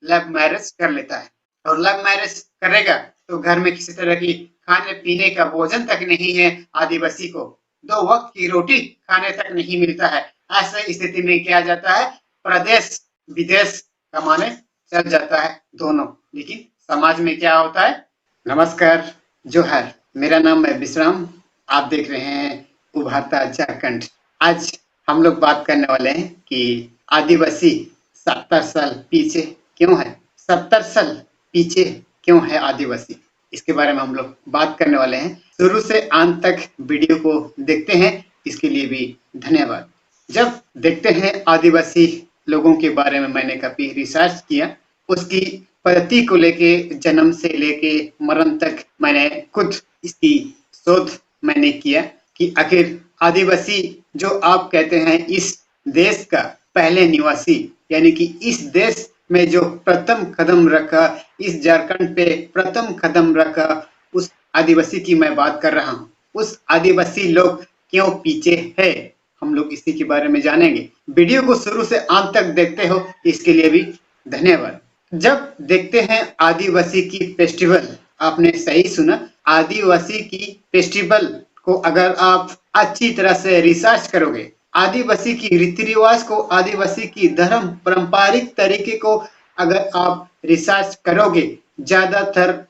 Love marriage कर लेता है और लव मैरिज करेगा तो घर में किसी तरह की खाने पीने का भोजन तक नहीं है। आदिवासी को 2 वक्त की रोटी खाने तक नहीं मिलता है। ऐसे स्थिति में क्या जाता है, प्रदेश विदेश कमाने चल जाता है दोनों। लेकिन समाज में क्या होता है। नमस्कार, जोहर, मेरा नाम है विश्राम। आप देख रहे हैं उभरता झारखंड। आज हम लोग बात करने वाले हैं कि आदिवासी 70 साल पीछे क्यों है। 70 साल पीछे क्यों है आदिवासी, इसके बारे में हम लोग बात करने वाले हैं। शुरू से अंत तक वीडियो को देखते हैं, इसके लिए भी धन्यवाद। जब देखते हैं आदिवासी लोगों के बारे में, मैंने काफी रिसर्च किया, उसकी पद्धति को लेके जन्म से लेके मरण तक मैंने खुद इसकी शोध मैंने किया कि आखिर आदिवासी जो आप कहते हैं इस देश का पहले निवासी, यानी कि इस देश में जो प्रथम कदम रखा, इस झारखंड पे प्रथम कदम रखा, उस आदिवासी की मैं बात कर रहा हूँ। उस आदिवासी लोग क्यों पीछे है, हम लोग इसी के बारे में जानेंगे। वीडियो को शुरू से अंत तक देखते हो, इसके लिए भी धन्यवाद। जब देखते हैं आदिवासी की फेस्टिवल, आपने सही सुना, आदिवासी की फेस्टिवल को अगर आप अच्छी तरह से रिसर्च करोगे, आदिवासी की रीति रिवाज को, आदिवासी की धर्म पारंपरिक तरीके को अगर आप रिसर्च करोगे, ज्यादातर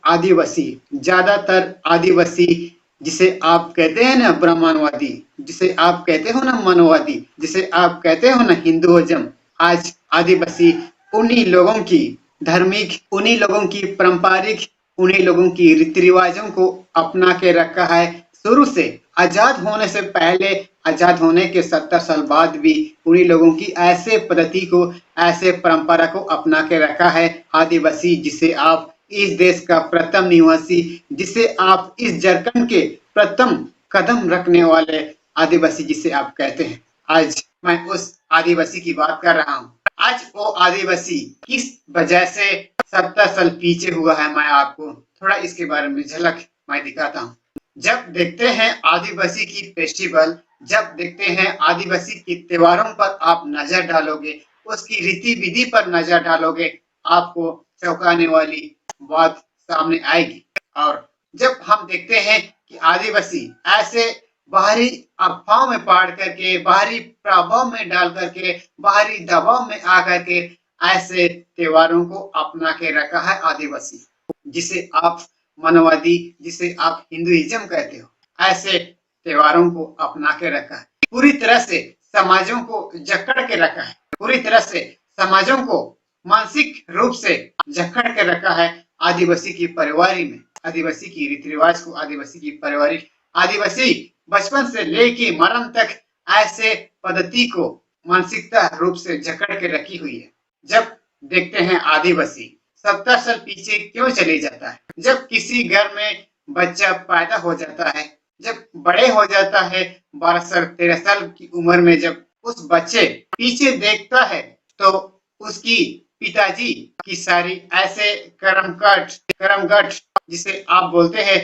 आदिवासी जिसे आप कहते हैं ना ब्राह्मणवादी, जिसे आप कहते हो ना मनोवादी, जिसे आप कहते हो ना हिंदुइज्म, आज आदिवासी उन्हीं लोगों की धार्मिक, उन्हीं लोगों की पारंपरिक, उन्हीं लोगों की रीति रिवाजों को अपना के रखा है। शुरू से आजाद होने से पहले, आजाद होने के 70 साल बाद भी उन्हीं लोगों की ऐसे पद्धति को, ऐसे परंपरा को अपना के रखा है आदिवासी, जिसे आप इस देश का प्रथम निवासी, जिसे आप इस झारखंड के प्रथम कदम रखने वाले आदिवासी जिसे आप कहते हैं। आज मैं उस आदिवासी की बात कर रहा हूँ। आज वो आदिवासी किस वजह से 70 साल पीछे हुआ है, मैं आपको थोड़ा इसके बारे में झलक मैं दिखाता हूँ। जब देखते हैं आदिवासी की फेस्टिवल, जब देखते हैं आदिवासी के त्योहारों पर आप नजर डालोगे, उसकी रीति विधि पर नजर डालोगे, आपको चौंकाने वाली बात सामने आएगी। और जब हम देखते हैं कि आदिवासी ऐसे बाहरी अफवाह में पड़ करके, बाहरी प्रभाव में डाल करके, बाहरी दबाव में आकर के ऐसे त्योहारों को अपना के रखा है आदिवासी, जिसे आप मनोवादी, जिसे आप हिंदुइज्म कहते हो, ऐसे त्योहारों को अपना के रखा है। पूरी तरह से समाजों को जकड़ के रखा है, पूरी तरह से समाजों को मानसिक रूप से जकड़ के रखा है आदिवासी की परिवारी में, आदिवासी की रीति रिवाज को, आदिवासी की पारिवारिक, आदिवासी बचपन से लेके मरण तक ऐसे पद्धति को मानसिकता रूप से जकड़ के रखी हुई है। जब देखते हैं आदिवासी 70 साल पीछे क्यों चले जाता है। जब किसी घर में बच्चा पैदा हो जाता है, जब बड़े हो जाता है 12 साल 13 साल की उम्र में, जब उस बच्चे पीछे देखता है तो उसकी पिताजी की सारी ऐसे कर्मगठ जिसे आप बोलते हैं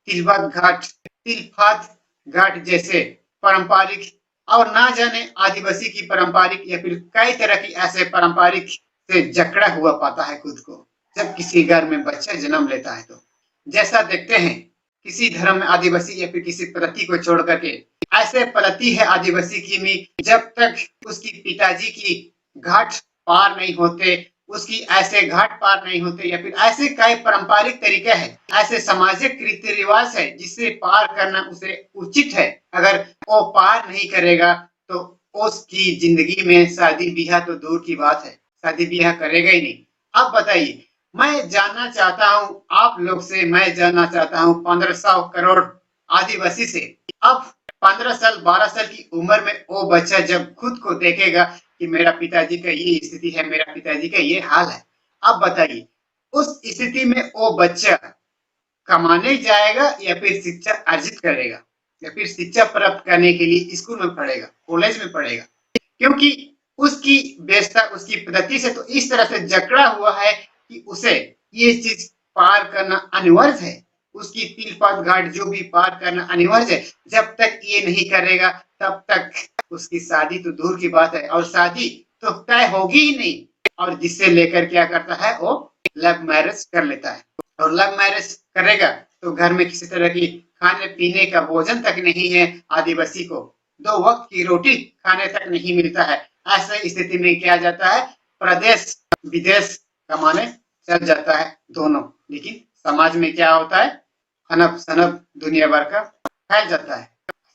तिलफात घाट जैसे पारंपरिक, और ना जाने आदिवासी की पारंपरिक या फिर कई तरह की ऐसे पारंपरिक से जकड़ा हुआ पाता है खुद को। जब किसी घर में बच्चा जन्म लेता है तो जैसा देखते हैं किसी धर्म में आदिवासी या फिर किसी पद्धति को छोड़ करके ऐसे पद्धति है आदिवासी की में, जब तक उसकी पिताजी की घाट पार नहीं होते, उसकी ऐसे घाट पार नहीं होते, या फिर ऐसे कई पारंपरिक तरीके हैं, ऐसे सामाजिक रीति रिवाज है जिसे पार करना उसे उचित है। अगर वो पार नहीं करेगा तो उसकी जिंदगी में शादी ब्याह तो दूर की बात है, शादी ब्याह करेगा ही नहीं। अब बताइए, मैं जानना चाहता हूँ आप लोग से, मैं जानना चाहता हूँ 1500 करोड़ आदिवासी से, अब 15 साल 12 साल की उम्र में वो बच्चा जब खुद को देखेगा कि मेरा पिताजी का ये स्थिति है, मेरा पिताजी का ये हाल है, अब बताइए उस स्थिति में वो बच्चा कमाने जाएगा या फिर शिक्षा अर्जित करेगा, या फिर शिक्षा प्राप्त करने के लिए स्कूल में पढ़ेगा, कॉलेज में पढ़ेगा, क्योंकि उसकी व्यवस्था, उसकी पद्धति से तो इस तरह से जकड़ा हुआ है कि उसे ये चीज पार करना अनिवार्य है। उसकी तिलपात घाट जो भी पार करना अनिवार्य है। जब तक ये नहीं करेगा तब तक उसकी शादी तो दूर की बात है, और शादी तो तय होगी ही नहीं। और जिससे लेकर क्या करता है, वो लव मैरिज कर लेता है। और लव मैरिज करेगा तो घर में किसी तरह की खाने पीने का भोजन तक नहीं है, आदिवासी को 2 वक्त की रोटी खाने तक नहीं मिलता है। ऐसे स्थिति में क्या जाता है, प्रदेश विदेश कमाने चल जाता है दोनों। लेकिन समाज में क्या होता है, अनब शनब दुनिया भर का फैल जाता है।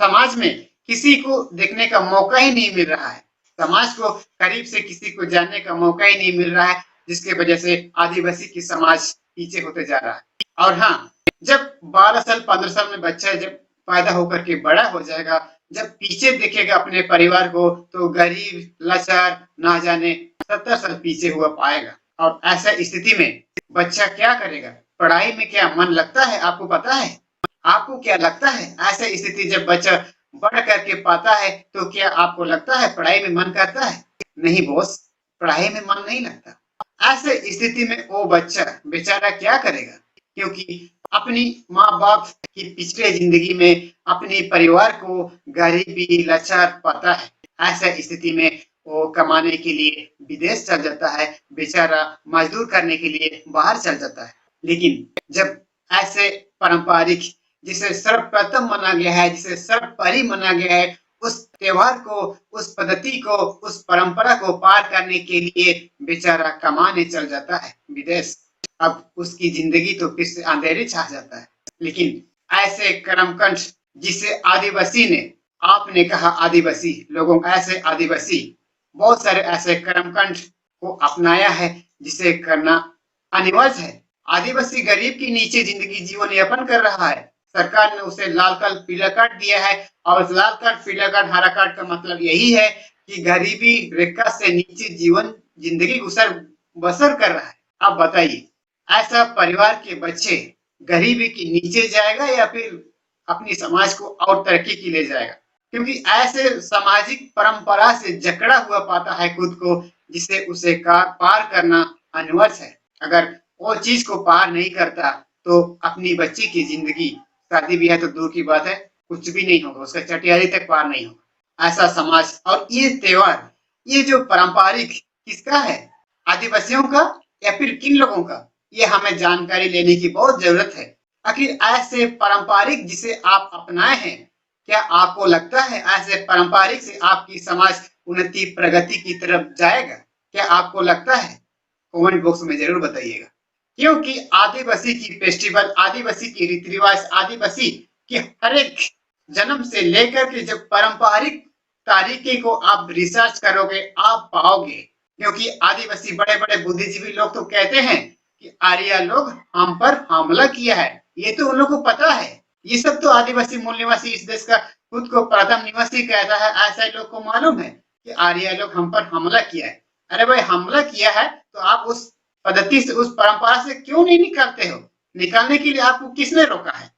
समाज में किसी को देखने का मौका ही नहीं मिल रहा है, समाज को करीब से किसी को जानने का मौका ही नहीं मिल रहा है, जिसके वजह से आदिवासी की समाज पीछे होते जा रहा है। और हाँ, जब 12 साल 15 साल में बच्चा जब पैदा होकर के बड़ा हो जाएगा, जब पीछे देखेगा अपने परिवार को, तो गरीब लाचार ना जाने 70 साल पीछे हुआ पाएगा। और ऐसा स्थिति में बच्चा क्या करेगा, पढ़ाई में क्या मन लगता है, आपको पता है? आपको क्या लगता है, ऐसा स्थिति जब बच्चा बढ़ करके पाता है तो क्या आपको लगता है पढ़ाई में मन करता है? नहीं बॉस, पढ़ाई में मन नहीं लगता। ऐसे स्थिति में वो बच्चा बेचारा क्या करेगा, क्योंकि अपनी माँ बाप की पिछले जिंदगी में अपने परिवार को गरीबी लाचार पाता है। ऐसा स्थिति में वो कमाने के लिए विदेश चल जाता है, बेचारा मजदूर करने के लिए बाहर चल जाता है। लेकिन जब ऐसे पारंपरिक, जिसे सर्वप्रथम माना गया है, जिसे सर्वपरि माना गया है, उस त्योहार को, उस पद्धति को, उस परंपरा को पार करने के लिए बेचारा कमाने चल जाता है विदेश। अब उसकी जिंदगी तो फिर से अंधेरे छा जाता है। लेकिन ऐसे कर्मकांड जिसे आदिवासी ने, आपने कहा आदिवासी लोगों, ऐसे आदिवासी बहुत सारे ऐसे कर्मकांड को अपनाया है जिसे करना अनिवार्य है। आदिवासी गरीब की नीचे जिंदगी जीवन यापन कर रहा है। सरकार ने उसे लाल कार्ड पीला कार्ड दिया है, और लाल कार्ड पीला कार्ड हरा कार्ड का मतलब यही है कि गरीबी रेखा से नीचे जीवन जिंदगी बसर कर रहा है। अब बताइए, ऐसा परिवार के बच्चे गरीबी के नीचे जाएगा या फिर अपनी समाज को और तरक्की की ले जाएगा? क्योंकि ऐसे सामाजिक परंपरा से जकड़ा हुआ पाता है खुद को, जिसे उसे पार करना अनिवार्य है। अगर वो चीज को पार नहीं करता तो अपनी बच्ची की जिंदगी, शादी ब्याह तो दूर की बात है, कुछ भी नहीं होगा, उसका चटियारी तक पार नहीं होगा। ऐसा समाज और ये त्योहार, ये जो पारंपरिक किसका है, आदिवासियों का या फिर किन लोगों का, ये हमें जानकारी लेने की बहुत जरूरत है। आखिर ऐसे पारंपरिक जिसे आप अपनाए हैं, क्या आपको लगता है ऐसे पारंपरिक से आपकी समाज उन्नति प्रगति की तरफ जाएगा? क्या आपको लगता है? कमेंट बॉक्स में जरूर बताइएगा। क्योंकि आदिवासी की फेस्टिवल, आदिवासी की रीति रिवाज, आदिवासी की हर एक जन्म से लेकर के जब पारंपरिक तरीके को आप रिसर्च करोगे, आप पाओगे। क्योंकि आदिवासी बड़े बड़े बुद्धिजीवी लोग तो कहते हैं कि आर्य लोग हम पर हमला किया है, ये तो उन लोगों को पता है। ये सब तो आदिवासी मूल निवासी इस देश का खुद को प्रथम निवासी कहता है, ऐसा लोग को मालूम है कि आर्य लोग हम पर हमला किया है। अरे भाई, हमला किया है तो आप उस पद्धति से, उस परंपरा से क्यों नहीं निकलते हो? निकालने के लिए आपको किसने रोका है?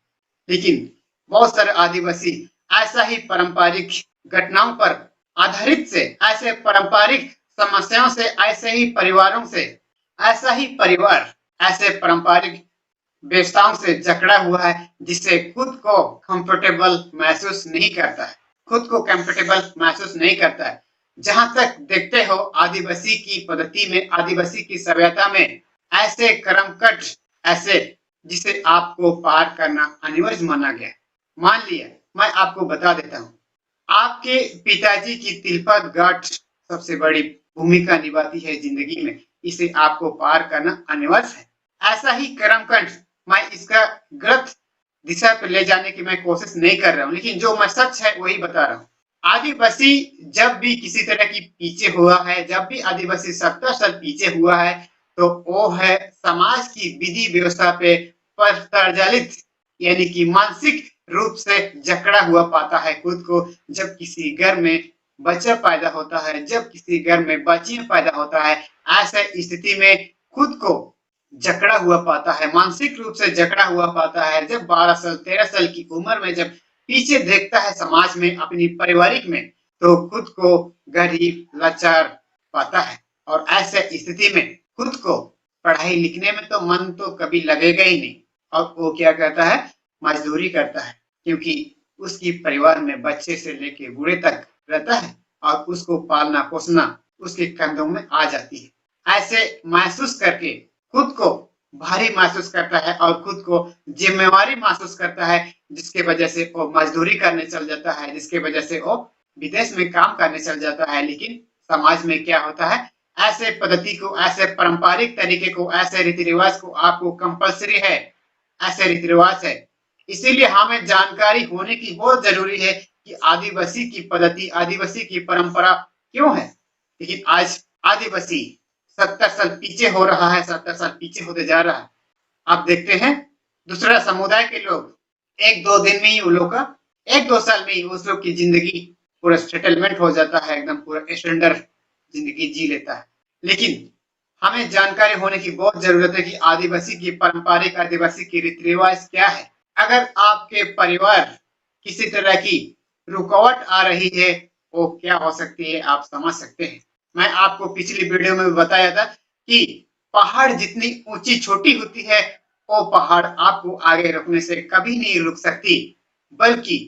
लेकिन बहुत सारे आदिवासी ऐसा ही पारंपरिक घटनाओं पर आधारित से, ऐसे पारंपरिक समस्याओं से, ऐसे ही परिवारों से, ऐसा ही परिवार ऐसे पारंपरिक व्यवसायों से जकड़ा हुआ है, जिससे खुद को कंफर्टेबल महसूस नहीं करता है, खुद को कंफर्टेबल महसूस नहीं करता है। जहां तक देखते हो, आदिवासी की पद्धति में, आदिवासी की सभ्यता में ऐसे कर्मकांड, ऐसे जिसे आपको पार करना अनिवार्य माना गया। मान लिया, मैं आपको बता देता हूँ, आपके पिताजी की तिलपत घाट सबसे बड़ी भूमिका निभाती है जिंदगी में, इसे आपको पार करना अनिवार्य है। ऐसा ही कर्मकांड, मैं इसका गलत दिशा पर ले जाने की मैं कोशिश नहीं कर रहा हूँ, लेकिन जो मैं सच है वही बता रहा हूँ। आदिवासी जब भी किसी तरह की पीछे हुआ है, जब भी आदिवासी 70 साल पीछे हुआ है, तो वो है समाज की विधि व्यवस्था पे प्रचलित, यानी कि मानसिक रूप से जकड़ा हुआ पाता है खुद को। जब किसी घर में बच्चा पैदा होता है, जब किसी घर में बच्चियां पैदा होता है, ऐसा स्थिति में खुद को जकड़ा हुआ पाता है, मानसिक रूप से जकड़ा हुआ पाता है। जब 12 साल 13 साल की उम्र में जब पीछे देखता है समाज में, अपनी पारिवारिक में, तो खुद को गरीब लाचार पाता है। और ऐसे स्थिति में खुद को पढ़ाई लिखने में तो मन तो कभी लगेगा ही नहीं, और वो क्या करता है, मजदूरी करता है। क्योंकि उसकी परिवार में बच्चे से लेके बूढ़े तक रहता है, और उसको पालना पोसना उसके कंधों में आ जाती है। ऐसे महसूस करके खुद को भारी महसूस करता है और खुद को जिम्मेवारी महसूस करता है, जिसके वजह से वो मजदूरी करने चल जाता है, जिसके वजह से वो विदेश में काम करने चल जाता है। लेकिन समाज में क्या होता है, ऐसे पद्धति को, ऐसे पारंपरिक तरीके को, ऐसे रीति रिवाज को आपको कंपलसरी है, ऐसे रीति रिवाज है। इसीलिए हमें जानकारी होने की बहुत जरूरी है कि आदिवासी की पद्धति, आदिवासी की परंपरा क्यों है। लेकिन आज आदिवासी 70 साल पीछे हो रहा है, 70 साल पीछे होते जा रहा है। आप देखते हैं दूसरा समुदाय के लोग एक दो दिन में ही उन लोग का, एक दो साल में ही उस लोग की जिंदगी पूरा सेटलमेंट हो जाता है, एकदम पूरा स्टैंडर्ड जिंदगी जी लेता है। लेकिन हमें जानकारी होने की बहुत जरूरत है कि आदिवासी की पारंपरिक, आदिवासी की रीति रिवाज क्या है। अगर आपके परिवार किसी तरह की रुकावट आ रही है, वो क्या हो सकती है आप समझ सकते हैं। मैं आपको पिछली वीडियो में बताया था कि पहाड़ जितनी ऊंची छोटी होती है, वो पहाड़ आपको आगे रुकने से कभी नहीं रुक सकती, बल्कि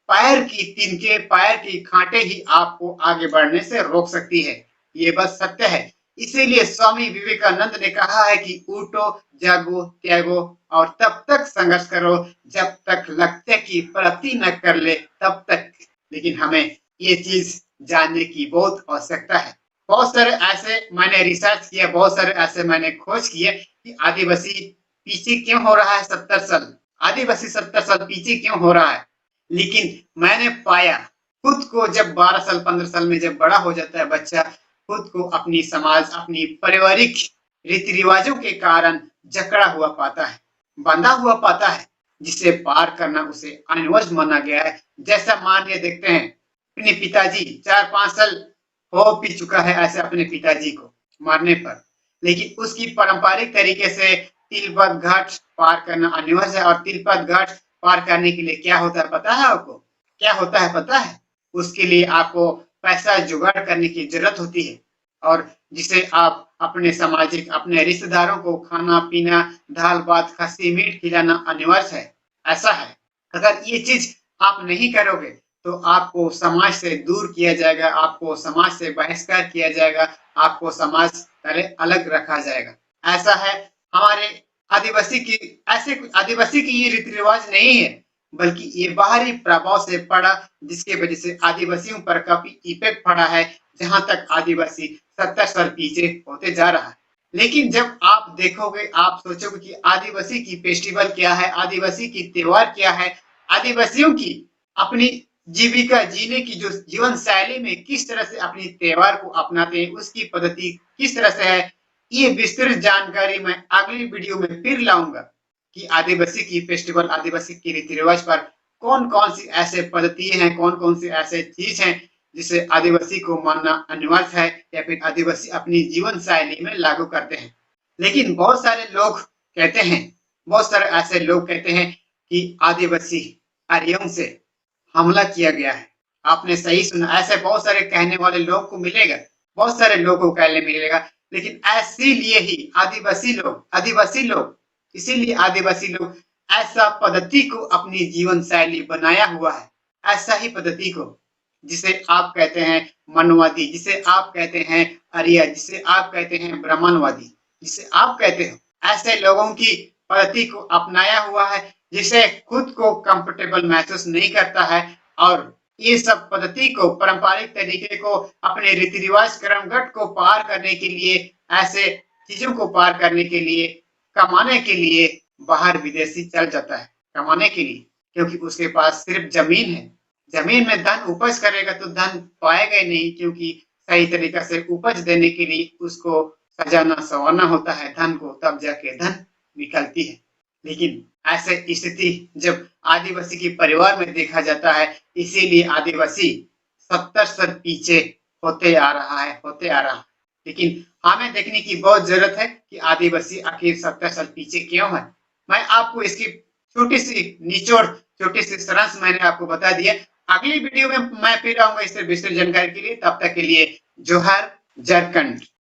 पैर की तिनके, पैर की कांटे ही आपको आगे बढ़ने से रोक सकती है। ये बस सत्य है। इसीलिए स्वामी विवेकानंद ने कहा है कि उठो, जागो, त्यागो और तब तक संघर्ष करो जब तक लक्ष्य की प्राप्ति न कर ले तब तक। लेकिन हमें ये चीज जानने की बहुत आवश्यकता है। बहुत सारे ऐसे मैंने रिसर्च किया, बहुत सारे ऐसे मैंने खोज किए कि आदिवासी पीछे क्यों हो रहा है 70 साल, आदिवासी 70 साल पीछे क्यों हो रहा है। लेकिन मैंने पाया खुद को जब 12 साल 15 साल में जब बड़ा हो जाता है बच्चा, खुद को अपनी समाज, अपनी पारिवारिक रीति रिवाजों के कारण जकड़ा हुआ पाता है, बंधा हुआ पाता है, जिसे पार करना उसे अनिवार्य माना गया है। जैसा मानिए देखते हैं अपने पिताजी 4-5 साल हो पी चुका है ऐसे अपने पिताजी को मारने पर, लेकिन उसकी पारंपरिक तरीके से तिलपत घाट पार करना अनिवार्य है। और तिलपत घाट पार करने के लिए क्या होता है पता है आपको, क्या होता है पता है? उसके लिए आपको पैसा जुगाड़ करने की जरूरत होती है, और जिसे आप अपने सामाजिक, अपने रिश्तेदारों को खाना पीना, दाल भात खस्सी मीट खिलाना अनिवार्य है। ऐसा है, अगर ये चीज आप नहीं करोगे तो आपको समाज से दूर किया जाएगा, आपको समाज से बहिष्कार किया जाएगा, आपको समाज से अलग रखा जाएगा। ऐसा है हमारे आदिवासी की, ऐसे आदिवासी की ये रीति रिवाज नहीं है, बल्कि ये बाहरी प्रभाव से पड़ा, जिसके वजह से आदिवासियों पर काफी इफेक्ट पड़ा है, जहां तक आदिवासी 70 साल पीछे होते जा रहा है। लेकिन जब आप देखोगे, आप सोचोगे कि आदिवासी की फेस्टिवल क्या है, आदिवासी की त्योहार क्या है, आदिवासियों की अपनी जीविका जीने की जो जीवन शैली में किस तरह से अपनी त्योहार को अपनाते हैं, उसकी पद्धति किस तरह से है, ये विस्तृत जानकारी मैं अगली वीडियो में फिर लाऊंगा कि आदिवासी की फेस्टिवल, आदिवासी की रीति रिवाज पर कौन कौन सी ऐसे पद्धति हैं, कौन कौन सी ऐसे चीज हैं जिसे आदिवासी को मानना अनिवार्य है या फिर आदिवासी अपनी जीवन शैली में लागू करते हैं। लेकिन बहुत सारे लोग कहते हैं, बहुत सारे ऐसे लोग कहते हैं कि आदिवासी आर्यों से हमला किया गया है। आपने सही सुना, ऐसे बहुत सारे कहने वाले लोग को मिलेगा, बहुत सारे लोगों को कहने मिलेगा। लेकिन इसीलिए ही आदिवासी लोग इसीलिए आदिवासी लोग ऐसा पद्धति को अपनी जीवन शैली बनाया हुआ है, ऐसा ही पद्धति को, जिसे आप कहते हैं मनवादी, जिसे आप कहते हैं आर्य, जिसे आप कहते हैं ब्राह्मणवादी, जिसे आप कहते हो, ऐसे लोगों की पद्धति को अपनाया हुआ है, जिसे खुद को कंफर्टेबल महसूस नहीं करता है। और ये सब पद्धति को, पारंपरिक तरीके को, अपने रीति रिवाज कर्मगट को पार करने के लिए, ऐसे चीजों को पार करने के लिए, कमाने के लिए बाहर विदेशी चल जाता है, कमाने के लिए, क्योंकि उसके पास सिर्फ जमीन है। जमीन में धन उपज करेगा तो धन पाएगा ही नहीं, क्योंकि सही तरीका से उपज देने के लिए उसको सजाना संवारना होता है धन को, तब जाके धन निकलती है। लेकिन ऐसे स्थिति जब आदिवासी के परिवार में देखा जाता है, इसीलिए आदिवासी 70 साल पीछे होते आ रहा है, होते आ रहा है। लेकिन हमें देखने की बहुत जरूरत है कि आदिवासी आखिर 70 साल पीछे क्यों है। मैं आपको इसकी छोटी सी निचोड़, छोटी सी सारांश मैंने आपको बता दिया। अगली वीडियो में मैं फिर आऊंगा इससे विस्तृत जानकारी के लिए। तब तक के लिए जोहार, झारखंड।